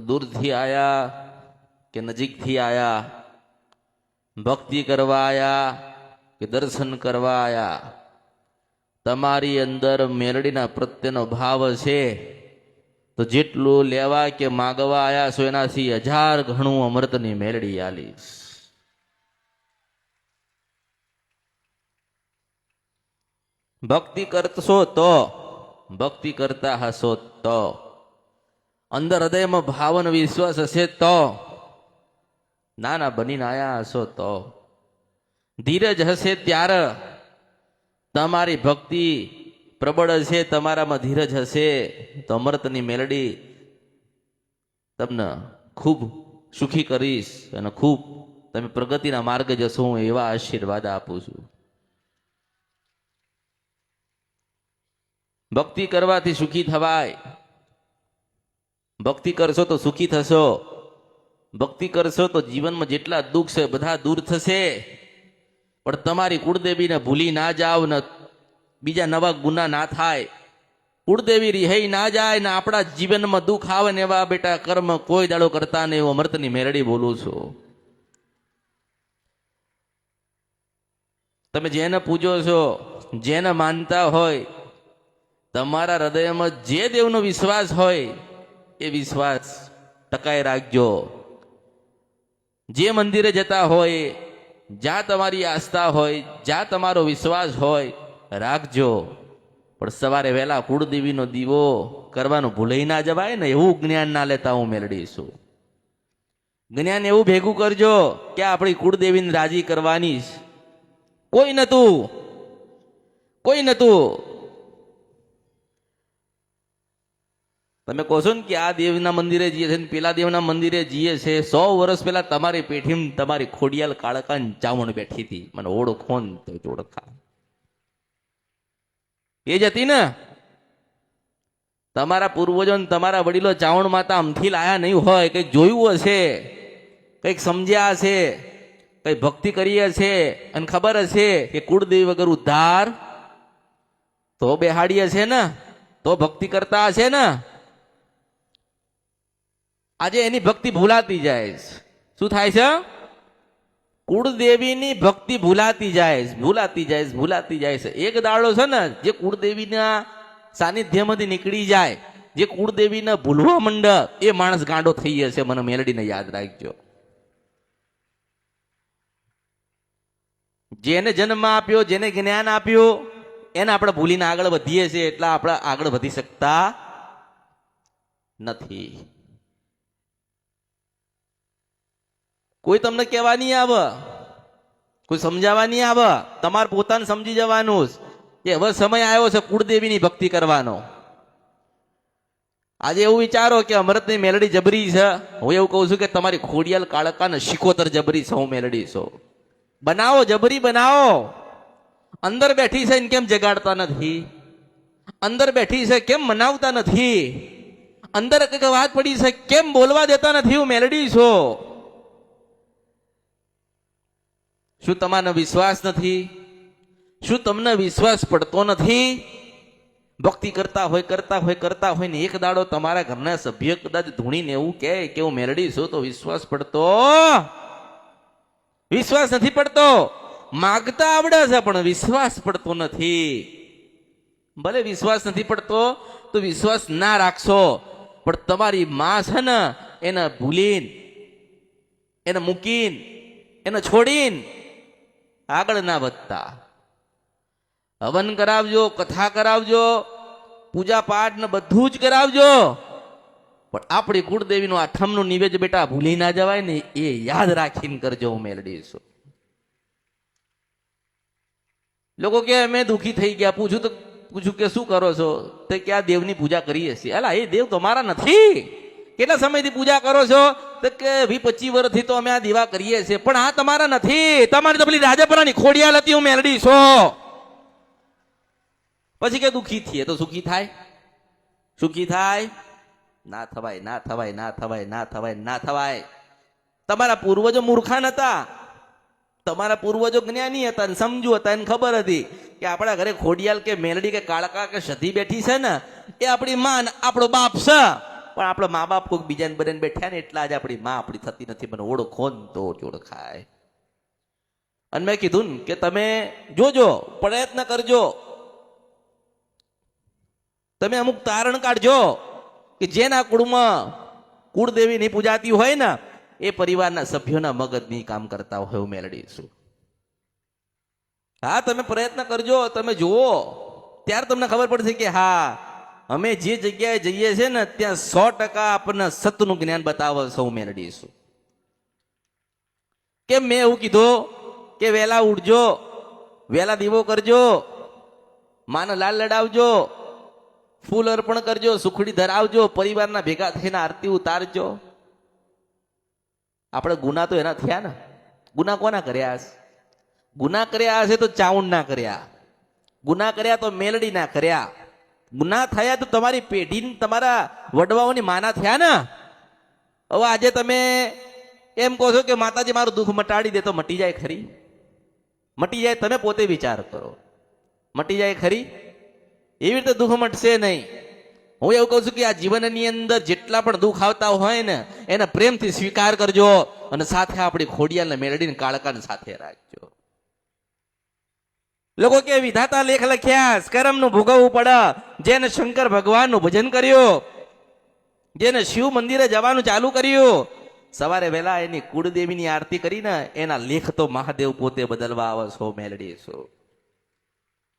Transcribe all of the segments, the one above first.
दूरथी आया के नजीकथी आया, भक्ति करवा आया के दर्शन करवा आया, तमारी अंदर मेलडीना प्रत्येनो भाव छे तो जेटलू लेवा के मागवा आया सो एनाथी 1000 गणुं अमृतनी मेलडी आलीश। भक्ति करशो तो, भक्ति करता हशो तो, अंदर हृदय में भावन विश्वास हशे तो, नाना बनीने आया हशो तो, धीरज हशे त्यारे तमारी भक्ति प्रबळ हशे, तमारामां धीरज हशे तो अमृतनी मेलडी तमने खूब सुखी करीश अने खूब तमे प्रगतिना मार्गे जशो। हूँ एवा आशीर्वाद आपું છું। भक्ति करवाथी सुखी थवाय, भक्ति करशो तो सुखी थशो, भक्ति करशो तो जीवन में जेटला दुख छे बधा दूर थशे। पण तमारी कुळदेवी ने भूली ना जाओ ने बीजा नवा गुना ना थाय, कुळदेवी रिहाई ना जाए ने आपड़ा जीवन में दुख आवे ने एवा बेटा कर्म कोई दाड़ो करता नहीं। हूँ अमृतनी मेलडी बोलू छुं। तमे जेने पूजो छो, जेने मानता होय, तमारा हृदय में जे देवनो विश्वास होय ए विश्वास टकाई राखजो। जे मंदिरे जता होय, ज्यां तमारी आस्था होय, ज्यां तमारो विश्वास होय राखजो। पण सवारे वहेला कुळदेवीनो दीवो करवानो भूलाई ना जवाय ने एवुं ज्ञान ना लेता हूँ मेलडी छुं। ज्ञान एवुं भेगुं करजो के आपणी कुळदेवीने राजी करवानी कोई नतुं, कोई नतुं। तमे કહો છો ને કે આ દેવના મંદિરે જઈએ છે ને પેલા દેવના મંદિરે જઈએ છે। 100 વર્ષ પહેલા તમારી પેઠીમાં તમારી ખોડિયાલ કાળકાન ચાવણ બેઠી હતી, મને ઓળખો ને તો ઓળખા એ જ હતી ને। તમારા પૂર્વજો ને તમારા વડીલો ચાવણ માતા અમથી લાયા નહીં હોય, કંઈક જોયું હશે, કંઈક સમજ્યા હશે, કંઈ ભક્તિ કરી હશે અને ખબર હશે કે કુળદેવી વગર ઉદ્ધાર તો બેહાડી હશે ને, તો ભક્તિ કરતા હશે ને। આજે એની ભક્તિ ભૂલાતી જાય, શું થાય છે? કુળદેવીની ભક્તિ ભૂલાતી જાય, ભૂલાતી જાય, ભૂલાતી જાય છે। એક દાડો છે ને જે કુળદેવીના સાનિધ્યમાંથી નીકળી જાય, જે કુળદેવીને ભૂલવા માંડે એ માણસ ગાંડો થઈ જશે। મને મેલડીને યાદ રાખજો। જેને જન્મ આપ્યો, જેને જ્ઞાન આપ્યું એને આપણે ભૂલીને આગળ વધીએ છીએ, એટલે આપણે આગળ વધી શકતા નથી। કોઈ તમને કહેવા નહીં આવે, કોઈ સમજાવવા નહીં આવે, તમારે પોતાને સમજી જવાનું કે હવે સમય આવ્યો છે કુળદેવીની ભક્તિ કરવાનો। આજે એવું વિચારો કે અમૃતની મેલડી જબરી છે, હું એવું કહું છું કે તમારી ખોડિયાલ કાળકાને શિકોતર જબરી છે, હું મેલડી છું। બનાવો, જબરી બનાવો। અંદર બેઠી છે એને કેમ જગાડતા નથી? અંદર બેઠી છે કેમ મનાવતા નથી? અંદર કઈક વાત પડી છે કેમ બોલવા દેતા નથી? હું મેલડી છું। શું તમારો વિશ્વાસ નથી? શું તમને વિશ્વાસ પડતો નથી? ભક્તિ કરતા હોય, કરતા હોય, કરતા હોય ને એક દાડો તમારા ઘરના સભ્ય કદાચ ધૂણીને એવું કહે કે હું મેલડી છું, તો વિશ્વાસ પડતો? વિશ્વાસ નથી પડતો। માગતા આવડે છે પણ વિશ્વાસ પડતો નથી। ભલે વિશ્વાસ નથી પડતો તો વિશ્વાસ ના રાખશો, પણ તમારી માં છે ને એને ભૂલીને, એને મૂકીને, એને છોડીને આગળ ના વધતા। હવન કરાવજો, કથા કરાવજો, પૂજા પાઠ ને બધું જ કરાવજો, પણ આપણી કુળદેવીનું આ ઠમનું નિવેદ બેટા ભૂલી ના જવાય ને એ યાદ રાખીને કરજો। હું મેલડી છું। લોકો કે અમે દુખી થઈ ગયા, પૂછું કે શું કરો છો? તે કે આ દેવની પૂજા કરીએ છીએ। અલા એ દેવ તમારા નથી। કેટલા સમયથી પૂજા કરો છો? તો કે 20-25 વર્ષથી તો અમે આ દીવા કરીએ છીએ, પણ આ તમારા નથી। તમારી તો પેલી રાજપરાની ખોડિયાલ હતી, હું મેલડી છું। પછી કે દુખી થઈએ તો સુખી થાય? સુખી થાય? ના થવાય, ના થવાય, ના થવાય, ના થવાય, ના થવાય। તમારા પૂર્વજો મૂર્ખા નતા, તમારા પૂર્વજો જ્ઞાની હતા, સમજુ હતા, એને ખબર હતી કે આપણા ઘરે ખોડિયાલ કે મેલડી કે કાળકા કે સધી બેઠી છે ને એ આપણી માં, આપણો બાપ છે। પણ આપણા મા બાપ કોઈક બીજાને બને બેઠા ને એટલા જ આપણી માં આપણી થતી નથી. મને ઓળખો ને તો જ ઓળખાય. અને મેં કીધું ને કે તમે જોજો, પ્રયત્ન કરજો, તમે અમુક તારણ કાઢજો કે જેના કુળમાં કુળદેવી ની પૂજાતી હોય ને એ પરિવારના સભ્યોના મગજ ની કામ કરતા હોય એવું મેળવીશું. હા, તમે પ્રયત્ન કરજો, તમે જુઓ ત્યારે તમને ખબર પડશે કે હા અમે જે જગ્યાએ જઈએ છીએ ને ત્યાં 100% આપણને સતનું જ્ઞાન બતાવો સૌ મેળવીશું. કેમ મેં એવું કીધું કે વહેલા ઉઠજો, વહેલા દીવો કરજો, માને લાલ લડાવજો, ફૂલ અર્પણ કરજો, સુખડી ધરાવજો, પરિવારના ભેગા થઈને આરતી ઉતારજો. આપણે ગુના તો એના થયા ને. ગુના કોના કર્યા હશે? ગુના કર્યા હશે તો ચાઉંડ ના કર્યા, ગુના કર્યા તો મેલડી ના કર્યા, ગુના થયા તો તમારી પેઢી તમારા વડવાઓની માના થયા ને. હવે આજે તમે એમ કહો છો કે માતાજી મારું દુઃખ મટાડી દે, તો મટી જાય ખરી? મટી જાય? તમે પોતે વિચાર કરો, મટી જાય ખરી? એવી રીતે દુઃખ મટશે નહીં. હું એવું કહું છું કે આ જીવનની અંદર જેટલા પણ દુઃખ આવતા હોય ને એને પ્રેમથી સ્વીકાર કરજો અને સાથે આપણી ખોડિયાને મેળડીને કાળકાને સાથે રાખજો. લોકો કે વિધાતા લેખ લખ્યા, કર્મનું ભોગવવું પડે. જેને શંકર ભગવાનનું ભજન કર્યું, જેને શિવ મંદિરે જવાનું ચાલુ કર્યું, સવારે વહેલા એની કુળદેવીની આરતી કરીને એના લેખ તો મહાદેવ પોતે બદલવા આવે છો મેળડીશું.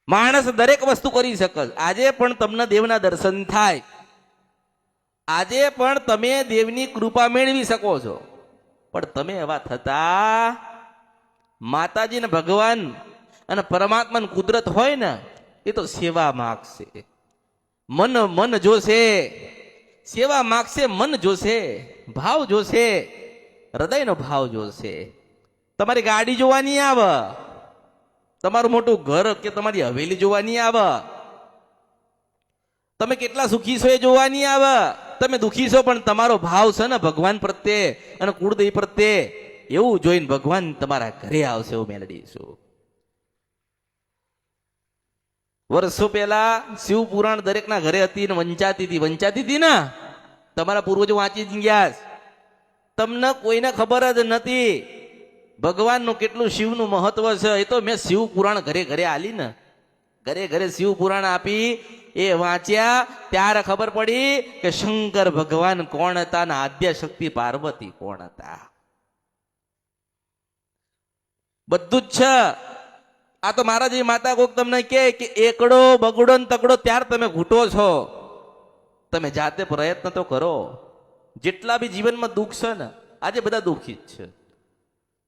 માણસ દરેક વસ્તુ કરી શકે. આજે પણ તમને દેવના દર્શન થાય, આજે પણ તમે દેવની કૃપા મેળવી શકો છો. પણ તમે એવા થતા માતાજી ને ભગવાન અને પરમાત્માની કુદરત હોય ને એ તો સેવા માગશે, મન જોશે, સેવા માગશે, મન જોશે, ભાવ જોશે, હૃદયનો ભાવ જોશે. તમારી ગાડી જોવા નહીં આવે, તમારું મોટું ઘર કે તમારી હવેલી જોવા નહીં આવે, તમે કેટલા સુખી છો એ જોવા નહીં આવે. તમે દુખી છો પણ તમારો ભાવ છે ને ભગવાન પ્રત્યે અને કુળદેવી પ્રત્યે, એવું જોઈને ભગવાન તમારા ઘરે આવશે એવું મેળવીશું. વર્ષો પહેલા શિવ પુરાણ દરેકના ઘરે હતી ને વંચાતી હતી ને. તમારા પૂર્વજો વાંચી ગયા, તમને કોઈને ખબર જ નથી ભગવાનનું કેટલું શિવનું મહત્વ છે. એ તો મેં શિવ પુરાણ ઘરે ઘરે આલી ને, ઘરે ઘરે શિવ પુરાણ આપી, એ વાંચ્યા ત્યારે ખબર પડી કે શંકર ભગવાન કોણ હતા ને આદ્ય શક્તિ પાર્વતી કોણ હતા. બધું જ છે. આ તો મારા જેવી માતા કોક તમને કે એકડો બગડો ને તકડો ત્યાર તમે ઘૂંટો છો. તમે જાતે પ્રયત્ન તો કરો. જેટલા બી જીવનમાં દુઃખ છે ને, આજે બધા દુઃખી જ છે.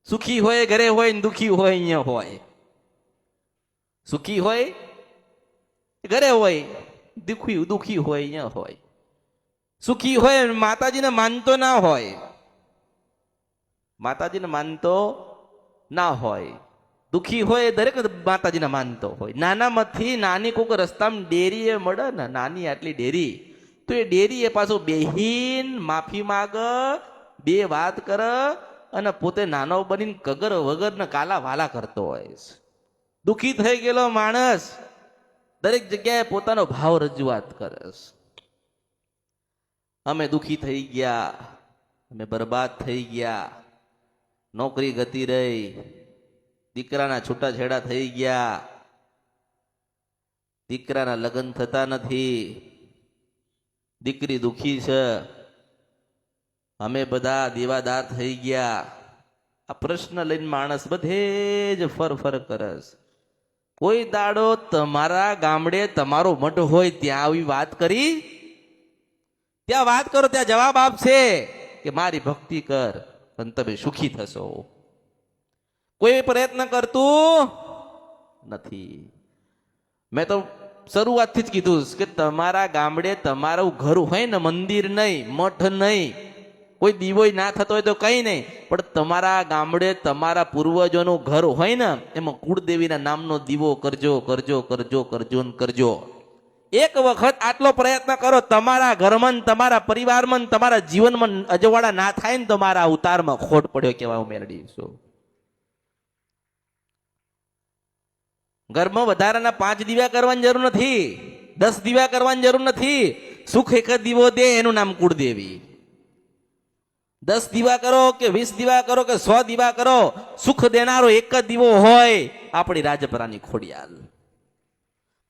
સુખી હોય ઘરે હોય ને દુઃખી હોય અહીંયા હોય. સુખી હોય ઘરે હોય, દુઃખી હોય અહીંયા હોય. સુખી હોય માતાજીને માનતો ના હોય, માતાજીને માનતો ના હોય. દુઃખી હોય દરેક માતાજીને માનતો હોય. નાનામાંથી નાની કોઈક રસ્તામાં ડેરી એ મળે ને, નાની આટલી ડેરી, તો એ ડેરી એ પાછું બેહીન માફી માગ, બે વાત કર અને પોતે નાનો બનીને કગર વગર ને કાલા વાલા કરતો હોય. દુઃખી થઈ ગયેલો માણસ દરેક જગ્યાએ પોતાનો ભાવ રજૂઆત કરે. અમે દુઃખી થઈ ગયા, અમે બરબાદ થઈ ગયા, નોકરી ગતી રહી, દીકરાના છૂટાછેડા થઈ ગયા, દીકરાના લગ્ન થતા નથી, દીકરી દુઃખી છે, અમે બધા દેવાદાર થઈ ગયા. આ પ્રશ્ન લઈને માણસ બધે જ ફર કરે. કોઈ દાડો તમારા ગામડે તમારો મઠ હોય ત્યાં આવી વાત કરી? ત્યાં વાત કરો, ત્યાં જવાબ આપશે કે મારી ભક્તિ કર અને તમે સુખી થશો. કોઈ પ્રયત્ન કરતું નથી. મેં તો શરૂઆતથી જ કીધું કે તમારા ગામડે તમારું ઘર હોય ને, મંદિર નહીં, મઠ નહીં, કોઈ દીવોય ના થતો હોય તો કઈ નહીં, પણ તમારા ગામડે તમારા પૂર્વજોનું ઘર હોય ને એમાં કુળદેવીના નામનો દીવો કરજો કરજો કરજો કરજો ને કરજો. એક વખત આટલો પ્રયત્ન કરો, તમારા ઘરમાં, તમારા પરિવારમાં, તમારા જીવનમાં અજવાળા ના થાય ને, તમારા અવતારમાં ખોટ પડ્યો કેવા મેળવીશું. ઘરમાં વધારાના 5 દીવા કરવાની જરૂર નથી, 10 દીવા કરવાની જરૂર નથી. સુખ એક જ દીવો દે એનું નામ કુળદેવી. 10 દીવા કરો કે 20 દીવા કરો કે 100 દીવા કરો, સુખ દેનારો એક જ દીવો હોય આપણી રાજપરાની ખોડિયાલ.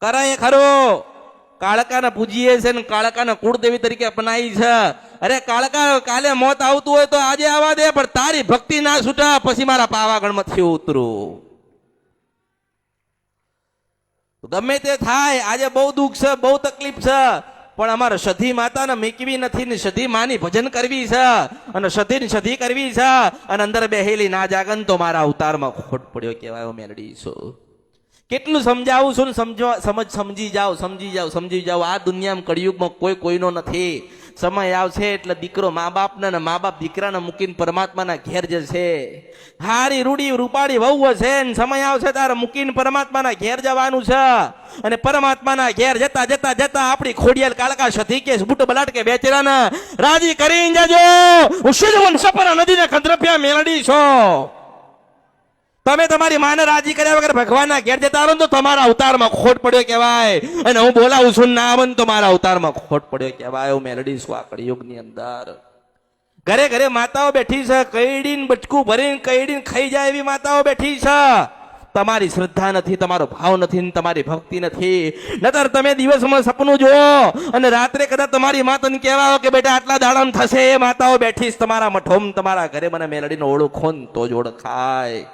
કરાય ખરો, કાળકાને પૂજીએ છે ને કાળકાને કુળદેવી તરીકે અપનાવી છે. અરે કાળકા, કાલે મોત આવતું હોય તો આજે આવવા દે, પણ તારી ભક્તિ ના છૂટા પછી મારા પાવાગઢમાંથી ઉતરું. ગમે તે થાય, આજે બહુ દુઃખ છે, બહુ તકલીફ છે, પણ અમારે સધી માતાને મેકવી નથી ને સધી માની ભજન કરવી છે અને સધી કરવી છે. અને અંદર બેહેલી ના જાગન તો મારા અવતારમાં ખોટ પડ્યો કહેવાય મેલડી છું. કેટલું સમજાવું છું ને સમજી જાઓ. આ દુનિયામાં કળિયુગમાં કોઈ કોઈનો નથી. સમય આવશે એટલે દીકરો મા બાપને ને મા બાપ દીકરાને મૂકીને પરમાત્માના ઘેર જશે. હારી રૂડી રૂપાળી વહુ હશે ને સમય આવશે તારે મૂકીને પરમાત્માના ઘેર જવાનું છે. અને પરમાત્માના ઘેર જતા જતા જતા આપણી ખોડિયાલ કાળકા સધી કે બુટ બલાટ કે બેચરાને રાજી કરીને જજો. હું શિરવન સપરા નદીને ખંદ્રપ્યા મેલડી છો. તમે તમારી માને રાજી કર્યા વગર ભગવાનના ઘેર જતા રહો તો તમારા અવતારમાં ખોટ પડ્યો કહેવાય. અને હું બોલાવું છું ના આવન તો મારા અવતારમાં ખોટ પડ્યો કહેવાય. હું મેલડી છું આ કળિયુગની અંદર. ઘરે ઘરે માતાઓ બેઠી છે, કઈડીને બચકું ભરીને કઈડીને ખાઈ જાય એવી માતાઓ બેઠી છે. તમારી શ્રદ્ધા નથી, તમારો ભાવ નથી, તમારી ભક્તિ નથી. નતર તમે દિવસમાં સપનું જુઓ અને રાત્રે કદાચ તમારી માતાને કહેવા કે બેટા આટલા દાડામાં થશે, એ માતાઓ બેઠી તમારા મઠોમ તમારા ઘરે મને મેલડીનો ઓળખો ને તો જ ઓળખાય.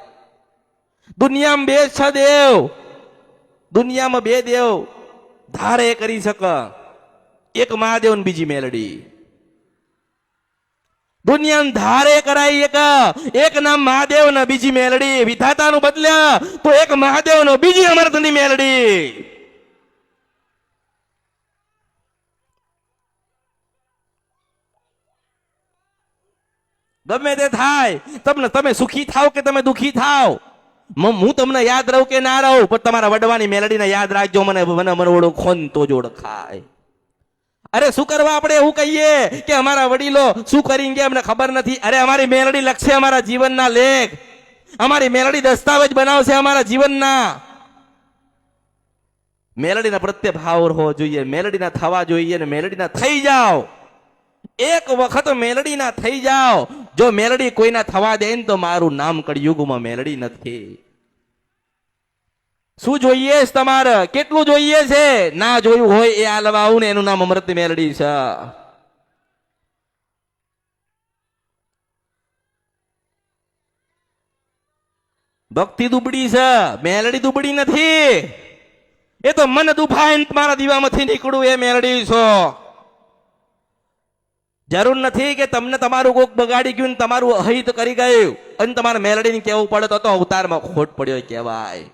દુનિયામાં બે છે દેવ, દુનિયામાં બે દેવ ધારે કરી શકે, એક મહાદેવ ને બીજી મેલડી. દુનિયામાં ધારે કરાય એક નામ મહાદેવ ને બીજી મેલડી. વિધાતાનું બદલ્યા તો એક મહાદેવ નો બીજી અમરતની મેલડી. ગમે તે થાય, તમે સુખી થાવ કે તમે દુખી થાવ, હું તમને યાદ રહું કે ના રહું, પણ તમારા વડવાની મેલડીને યાદ રાખજો. મને ઓળખો ને તો જ ઓળખાય. અરે શું કરવા આપણે એવું કહીએ કે અમારા વડીલો શું કરી ગયા અમને ખબર નથી. અરે અમારી મેલડી લખશે અમારા જીવનના લેખ, અમારી મેલડી દસ્તાવેજ બનાવશે અમારા જીવનના. મેલડીના પ્રત્યે ભાવ હોવો જોઈએ, મેલડીના થવા જોઈએ ને મેલડીના થઈ જાઓ. એક વખત મેલડીના થઈ જાઓ. જો મેલડી કોઈના થવા દે ને તો મારું નામ કળિયુગમાં મેલડી નથી. શું જોઈએ તમારે, કેટલું જોઈએ છે? ના જોયું હોય એ આલવા આવું ને એનું નામ અમૃત મેલડી છે. ભક્તિ દુબળી છે, મેલડી દુબળી નથી. એ તો મન દુભાઈ મારા દીવામાંથી નીકળું એ મેલડી છો. જરૂર નથી કે તમને તમારું કોક બગાડી ગયું ને તમારું અહિત કરી ગયું અને તમારે મેલડીને કહેવું પડે તો અવતારમાં ખોટ પડ્યો કહેવાય.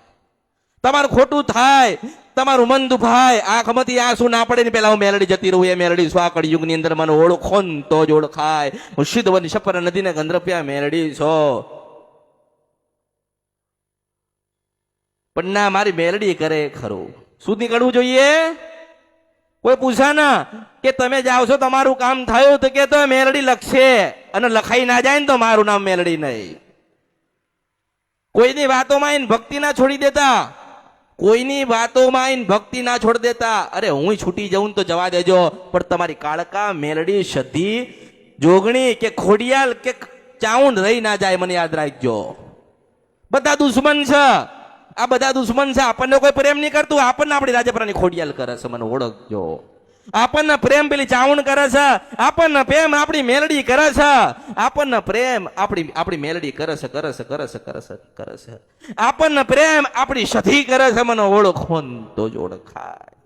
તમારું ખોટું થાય, તમારું મન દુભાય, આંખમાંથી આંસુ ના પડે ને પેલા હું મેલડી જતી રહું એ મેલડી છો. આ કળિયુગની અંદર મને ઓળખો ને તો જ ઓળખાય. હું સિદ્ધવન સપર નદીને ગંધર્પ્યા મેલડી છો. પણ ના, મારી મેલડી કરે ખરું. શું નીકળવું જોઈએ? કોઈ પૂછા ના કે તમે જાઓ છો તમારું કામ થયું તો કે તો મેલડી લખશે, અને લખાઈ ના જાય ને તો મારું નામ મેલડી નહીં. કોઈની વાતોમાં આવીને ભક્તિ ના છોડી દેતા, કોઈની વાતોમાં આવીને ભક્તિ ના છોડી દેતા. અરે હું છૂટી જાઉં તો જવા દેજો, પણ તમારી કાળકા મેલડી સધી જોગણી કે ખોડિયાલ કે ચાઉંડ રહી ના જાય, મને યાદ રાખજો. બધા દુશ્મન છે, આ બધા દુશ્મન છે. આપણને કોઈ પ્રેમ નહીં કરતું, આપણને આપણી રાજપરાની ખોડિયાલ કરે છે, મને ઓળખજો. આપણને પ્રેમ પેલી ચાવણ કરે છે, આપણને પ્રેમ આપણી મેલડી કરે છે, આપણને પ્રેમ આપણી મેલડી કરે છે, આપણને પ્રેમ આપણી સધી કરે છે. મને ઓળખો તો જ ઓળખાય.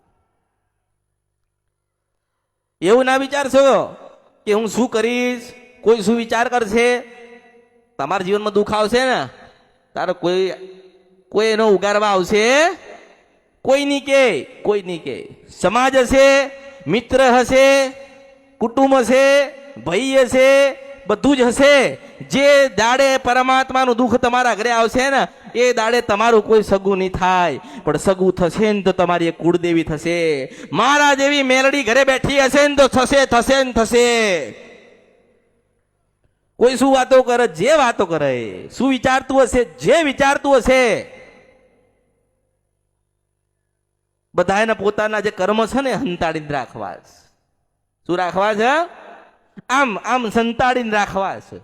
એવું ના વિચારશો કે હું શું કરીશ, કોઈ શું વિચાર કરશે. તમારા જીવનમાં દુઃખ આવશે ને તારે કોઈ એનો ઉગારવા આવશે? કોઈ નહીં કે. સમાજ હશે, મિત્ર હશે, કુટુંબ હશે, ભાઈ હશે, બધું જ હશે. જે દાડે પરમાત્માનું દુઃખ તમારા ઘરે આવશે ને એ દાડે તમારું કોઈ સગું નહીં થાય, પણ સગું થશે ને તો તમારી એક કુળદેવી થશે. મારા જેવી મેલડી ઘરે બેઠી હશે ને તો થશે. કોઈ શું વાતો કરે, જે વાતો કરે, શું વિચારતું હશે, જે વિચારતું હશે, બધાને પોતાના જે કર્મ છે ને હંતાડીને રાખવા. શું રાખવા છે? આમ આમ સંતાડીને રાખવા છે.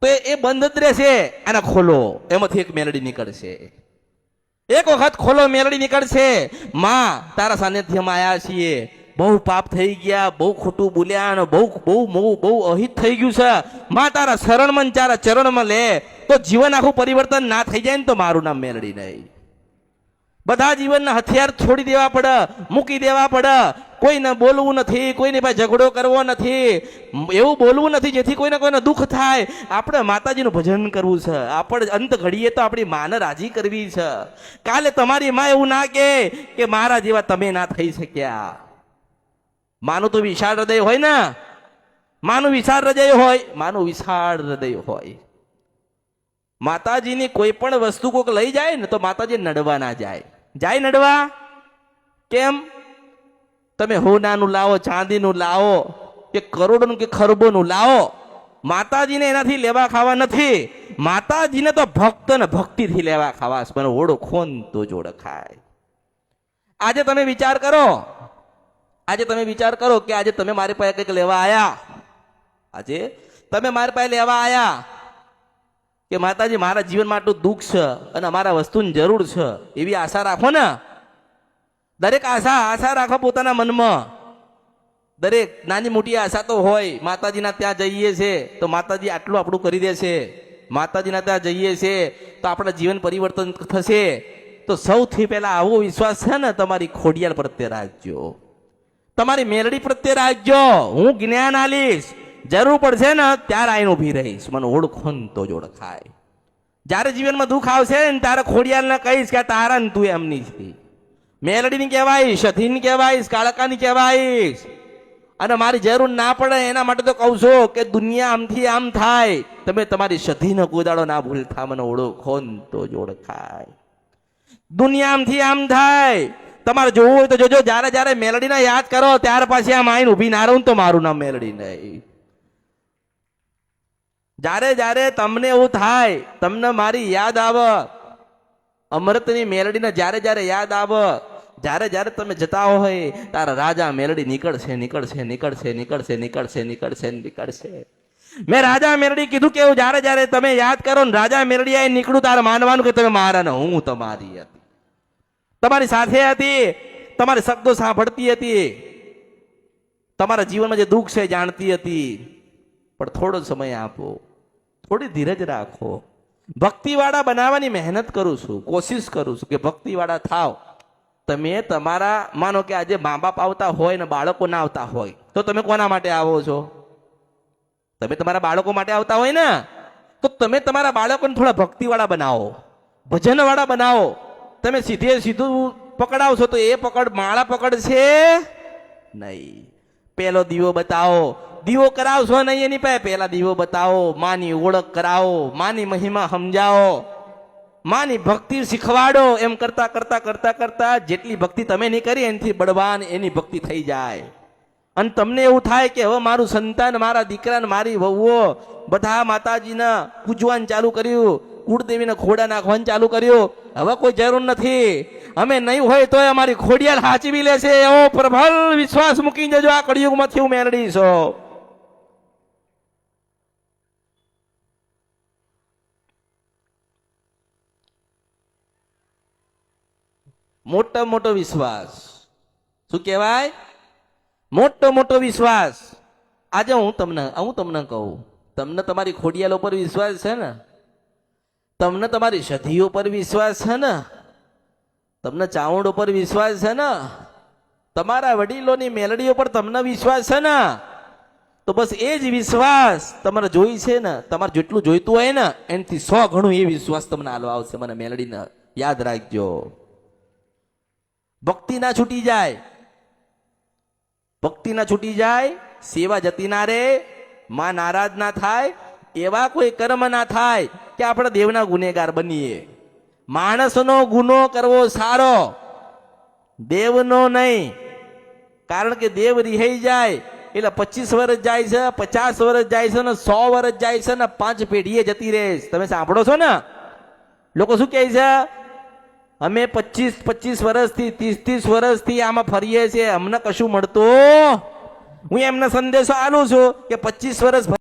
તો એ બંધ જ રહેશે. આને ખોલો, એમાંથી એક મેલડી નીકળશે. એક વખત ખોલો, મેલડી નીકળશે. માં, તારા સાનિધ્યમાં આવ્યા છીએ, બહુ પાપ થઈ ગયા, બહુ ખોટું બોલ્યા અને બહુ બહુ બહુ બહુ અહિત થઈ ગયું છે. માં તારા શરણમાં તારા ચરણમાં લે તો જીવન આખું પરિવર્તન ના થઈ જાય ને તો મારું નામ મેલડી નહીં. બધા જીવનના હથિયાર છોડી દેવા પડે, મૂકી દેવા પડે. કોઈને બોલવું નથી, કોઈની પાસે ઝઘડો કરવો નથી, એવું બોલવું નથી જેથી કોઈને કોઈને દુઃખ થાય. આપણે માતાજીનું ભજન કરવું છે. આપણે અંત ઘડીએ તો આપણી માને રાજી કરવી છે. કાલે તમારી માં એવું ના કે મારા જેવા તમે ના થઈ શક્યા. માનું તો વિશાળ હૃદય હોય ને, માનું વિશાળ હૃદય હોય, માનું વિશાળ હૃદય હોય. માતાજીની કોઈ પણ વસ્તુ કોઈક લઈ જાય ને તો માતાજી નડવા ના જાય. જાય નડવા? કેમ? તમે હોનાનું લાવો, ચાંદીનું લાવો, કે કરોડોનું કે ખરબોનું લાવો, માતાજીને એનાથી લેવા ખાવા નથી. માતાજીને તો ભક્ત ને ભક્તિથી લેવા ખાવા. પણ ઓળખો ને તો જ ઓળખાય. આજે તમે વિચાર કરો, આજે તમે વિચાર કરો કે આજે તમે મારી પાસે કંઈક લેવા આવ્યા, આજે તમે મારી પાસે લેવા આવ્યા કે માતાજી મારા જીવનમાં આટલું દુઃખ છે અને અમારા વસ્તુની જરૂર છે, એવી આશા રાખો ને. દરેક આશા રાખો પોતાના મનમાં. દરેક નાની મોટી આશા તો હોય. માતાજીના ત્યાં જઈએ છે તો માતાજી આટલું આપણું કરી દેશે, માતાજીના ત્યાં જઈએ છે તો આપણા જીવન પરિવર્તન થશે. તો સૌથી પહેલા આવો વિશ્વાસ છે ને તમારી ખોડિયાર પ્રત્યે રાખજો, તમારી મેલડી પ્રત્યે રાખજો. હું જ્ઞાન આલીશ, જરૂર પડશે ને ત્યારે આઈને ઊભી રહીશ. મને ઓળખો ને તો જ ઓળખાય. જ્યારે જીવનમાં દુઃખ આવશે ને ત્યારે ખોડિયારને કહીશ કે તારા ને તું એમની છે. મેલડીની કહેવાઈશ, સધીની કહેવાઈશ, કાળકાની કહેવાઈશ. અને મારી જરૂર ના પડે એના માટે તો કહું છું કે દુનિયા આમથી આમ થાય, તમે તમારી સધીનો કોદાડો ના ભૂલતા. મને ઓળખો ને તો જ ઓળખાય. દુનિયા આમથી આમ થાય. તમારે જોવું હોય તો જોજો, જ્યારે જ્યારે મેલડીને યાદ કરો ત્યાર પછી આમ આઈને ઊભી ના રહું તો મારું નામ મેલડી નહીં. જ્યારે જ્યારે તમને એવું થાય, તમને મારી યાદ આવે, અમૃતની મેલડીને જ્યારે જ્યારે યાદ આવે, જ્યારે જ્યારે તમે જતા હોય તારા રાજા મેલડી નીકળશે નીકળશે નીકળશે નીકળશે નીકળશે નીકળશે નીકળશે. મેં રાજા મેલડી કીધું કે જ્યારે જ્યારે તમે યાદ કરો ને રાજા મેલડી આવીને નીકળું, તારે માનવાનું કે તમે મારા ને હું તમારી હતી, તમારી સાથે હતી, તમારી શબ્દો સાંભળતી હતી, તમારા જીવનમાં જે દુઃખ છે જાણતી હતી. પણ થોડો સમય આપો, થોડી ધીરજ રાખો. ભક્તિવાળા બનાવવાની મહેનત કરું છું, કોશિશ કરું છું કે ભક્તિવાળા થાવ. તમે તમારા, માનો કે આજે મા બાપ આવતા હોય ને બાળકો ના આવતા હોય તો તમે કોના માટે આવો છો? તમે તમારા બાળકો માટે આવતા હોય ને તો તમે તમારા બાળકોને થોડા ભક્તિવાળા બનાવો, ભજનવાળા બનાવો. તમે સીધે સીધું પકડાવશો તો એ પકડ માળા પકડશે નહીં. પેલો દીવો બતાવો, દીવો કરાવશો નહીં એની પાસે, પહેલા દીવો બતાવો, માની ઓળખ કરાવો, માની મહિમા સમજાવો, માની ભક્તિ શીખવાડો. એમ કરતા કરતા કરતા કરતા જેટલી ભક્તિ તમે નહીં કરી એનાથી બળવાન એની ભક્તિ થઈ જાય. અને તમને એવું થાય કે હવે મારું સંતાન, મારા દીકરા ને મારી વહુઓ બધા માતાજીને પૂજવાનું ચાલુ કર્યું, કુળદેવીને ખોડા નાખવાનું ચાલુ કર્યું. હવે કોઈ જરૂર નથી, અમે નહીં હોય તો અમારી ખોડિયાર હાચવી લેશે એવો પ્રબળ વિશ્વાસ મૂકી જજો. આ કળિયુગમાંથી હું મેળવી છું. મોટો મોટો વિશ્વાસ, શું કહેવાય? મોટો મોટો વિશ્વાસ. આજે હું તમને કહું, તમને તમારી ખોડિયાલ ઉપર વિશ્વાસ છે ને, તમને તમારી સધીઓ પર વિશ્વાસ છે ને, તમને ચાવડ ઉપર વિશ્વાસ છે ને, તમારા વડીલોની મેલડીઓ પર તમને વિશ્વાસ છે ને, તો બસ એ જ વિશ્વાસ તમારે જોઈ છે ને, તમારે જેટલું જોઈતું હોય ને એનાથી 100 ગણું એ વિશ્વાસ તમને આલો આવશે. મને મેલડીને યાદ રાખજો. ભક્તિ ના છૂટી જાય, ભક્તિ ના છૂટી જાય, સેવા જતી ના રે, માં નારાજ ના થાય, એવા કોઈ કર્મ ના થાય કે આપણે દેવના ગુનેગાર બનીએ. માણસનો ગુનો કરવો સારો, દેવનો નહીં. કારણ કે દેવ રિહાઈ જાય એટલે 25 વર્ષ જાય છે, 50 વર્ષ જાય છે ને 100 વર્ષ જાય છે ને 5 પેઢીએ જતી રહે. તમે સાંભળો છો ને લોકો શું કહે છે? અમે 25 વર્ષથી 30 વર્ષથી આમાં ફરીએ છીએ, અમને કશું મળતું હું એમને સંદેશો આલું છું કે 25 વર્ષ